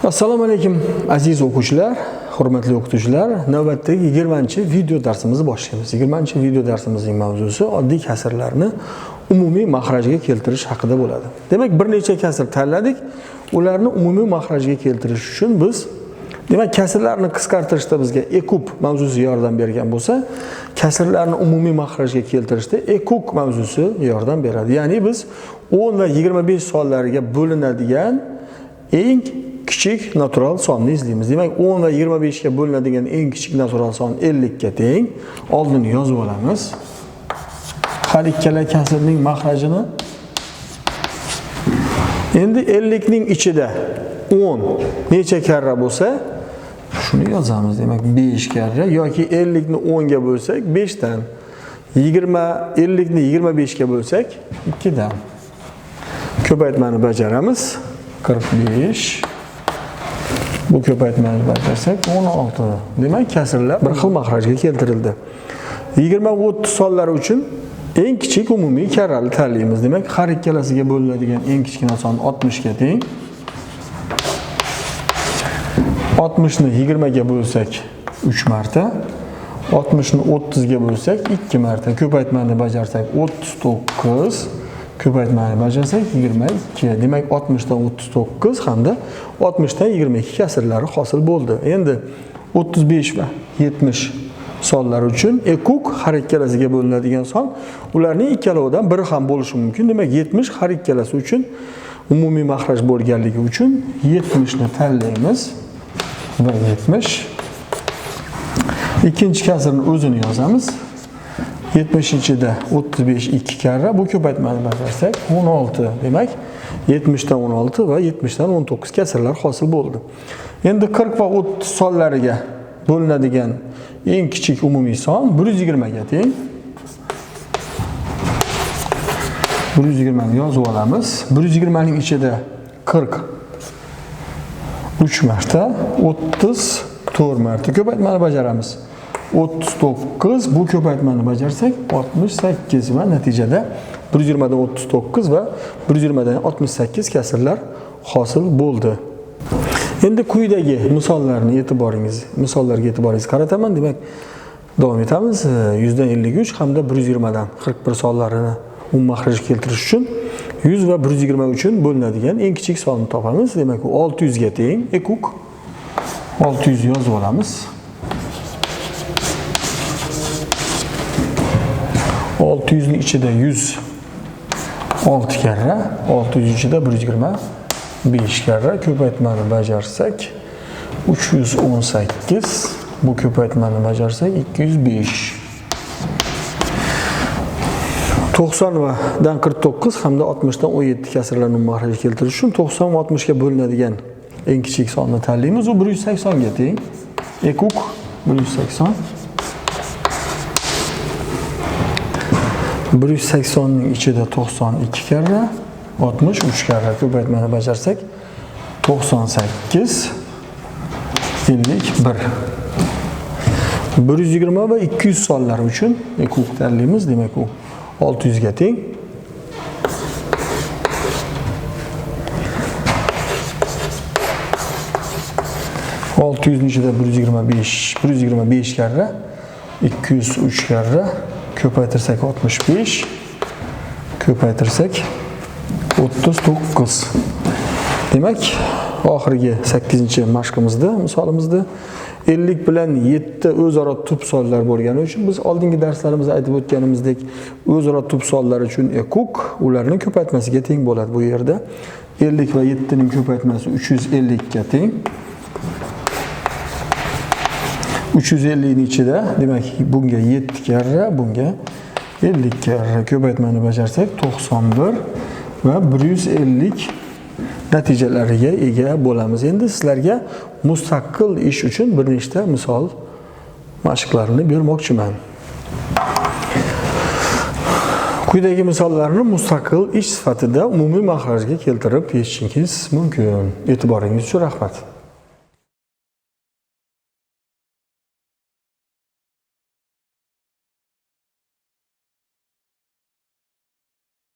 Assalomu alaykum aziz o'quvchilar, hurmatli o'qituvchilar. Navbatdagi 20-video darsimizni boshlaymiz. 20-video darsimizning mavzusi oddiy kasrlarni umumiy mahrajga keltirish haqida bo'ladi. Demak, bir necha kasr tanladik. Ularni umumiy mahrajga keltirish uchun biz kasrlarni qisqartirishda bizga ekub mavzusi yordam bergan bo'lsa, kasrlarni umumiy mahrajga keltirishda ekuk mavzusi yordam beradi. Ya'ni biz 10 va 25 sonlariga bo'linadigan eng kichik natural sonni izlaymiz. Demak, 10 va 25 ga bo'linadigan eng kichik natural son 50 ga teng. Oldini yozib olamiz. Har ikkala kasrning mahrajini. Endi 50 ning ichida 10 necha karra bo'lsa, shuni yozamiz. Demak, 5 karra yoki 50 ni 10 ga bo'lsak 5 dan, 50 ni 25 ga bo'lsak 2 dan. Ko'paytmani bajaramiz. 45. Bu ko'paytmani bajarsak 16. Demak, kasrlar bir xil mahrajga keltirildi. 20 va 30 sonlari uchun eng kichik umumiy karrani tanlaymiz. Demak, har ikkalasiga bo'linadigan eng kichkina son 60 ga teng. 60 ni 20 ga bo'lsak 3 marta, 60 ni 30 ga bo'lsak 2 marta. Ko'paytmani bajarsak 39. Ko'paytmani bajarsak 22. Demak, 60 dan 39 hamda 60 dan 22 kasrlari hosil bo'ldi. Endi 35 va 70 sonlar uchun ekuk har ikkalasiga bo'linadigan son. Ularning ikkalovidan biri ham bo'lishi mumkin. Demak, 70 har ikkalasi uchun umumiy mahraj bo'lganligi uchun 70 ni tanlaymiz va 70. Ikkinchi kasrni o'zini yozamiz. 70-da 35 2 karra, bu ko'paytmani bajarsak 16. Demak, 70 dan 16 va 70 dan 19 kasrlar hosil bo'ldi. Endi 40 va 30 sonlariga bo'linadigan eng kichik umumiy son 120 ga teng. 120 ni yozib olamiz. 120 ning ichida 40 3 marta, 30 4 marta ko'paytmani bajaramiz. 39, bu ko'paytmani bajarsak 68 va natijada 120 dan 39 va 120 dan 68 kasrlar hosil bo'ldi. Endi quyidagi misollarga e'tiboringizni qarataman. Demak, davom etamiz. 100 dan 53 hamda 120 dan 41 sonlarini umumiy mahrajga keltirish uchun 100 va 120 uchun bo'linadigan eng kichik sonni topamiz. Demak, u 600 ga teng. Ekuk 600 yozib olamiz. 600 ning ichida 100 6 karra, 600 ichida 125 karra. Ko'paytmani bajarsak 318, bu ko'paytmani bajarsak 205. 90 va dan 49 hamda 60 dan 17 kasrlarni mahrajga keltirish uchun 90 va 60 ga bo'linadigan eng kichik sonni tanlaymiz. U 180 ga teng. Ekuk 180. 180 ning ichida 92 karra, 63 karra. Ko'paytmani bajarsak 98 51. 120 va 200 sonlar uchun ekuk tanlaymiz. Demak, u 600 ga teng. ning ichida 125 karra, 203 karra. Ko'paytirsak 65, ko'paytirsak 39. Demak, oxirgi 8-mashqimizda, misolimizda 50 bilan 7 o'zaro tub sonlar bo'lgani uchun biz oldingi darslarimizda aytib o'tganimizdek, o'zaro tub sonlar uchun ekuk ularning ko'paytmasiga teng bo'ladi bu yerda. 50 va 7 ning ko'paytmasi 350 ga teng. 350 ning ichida, demak, bunga 7 karra, bunga 50 karra. Ko'paytmani bajarsak 91 va 150 natijalariga ega bo'lamiz. Endi sizlarga mustaqil ish uchun bir nechta misol mashqlarini bermoqchiman. Quyidagi misollarni mustaqil ish sifatida umumiy mahrajga keltirib yechishingiz mumkin. E'tiboringiz uchun rahmat.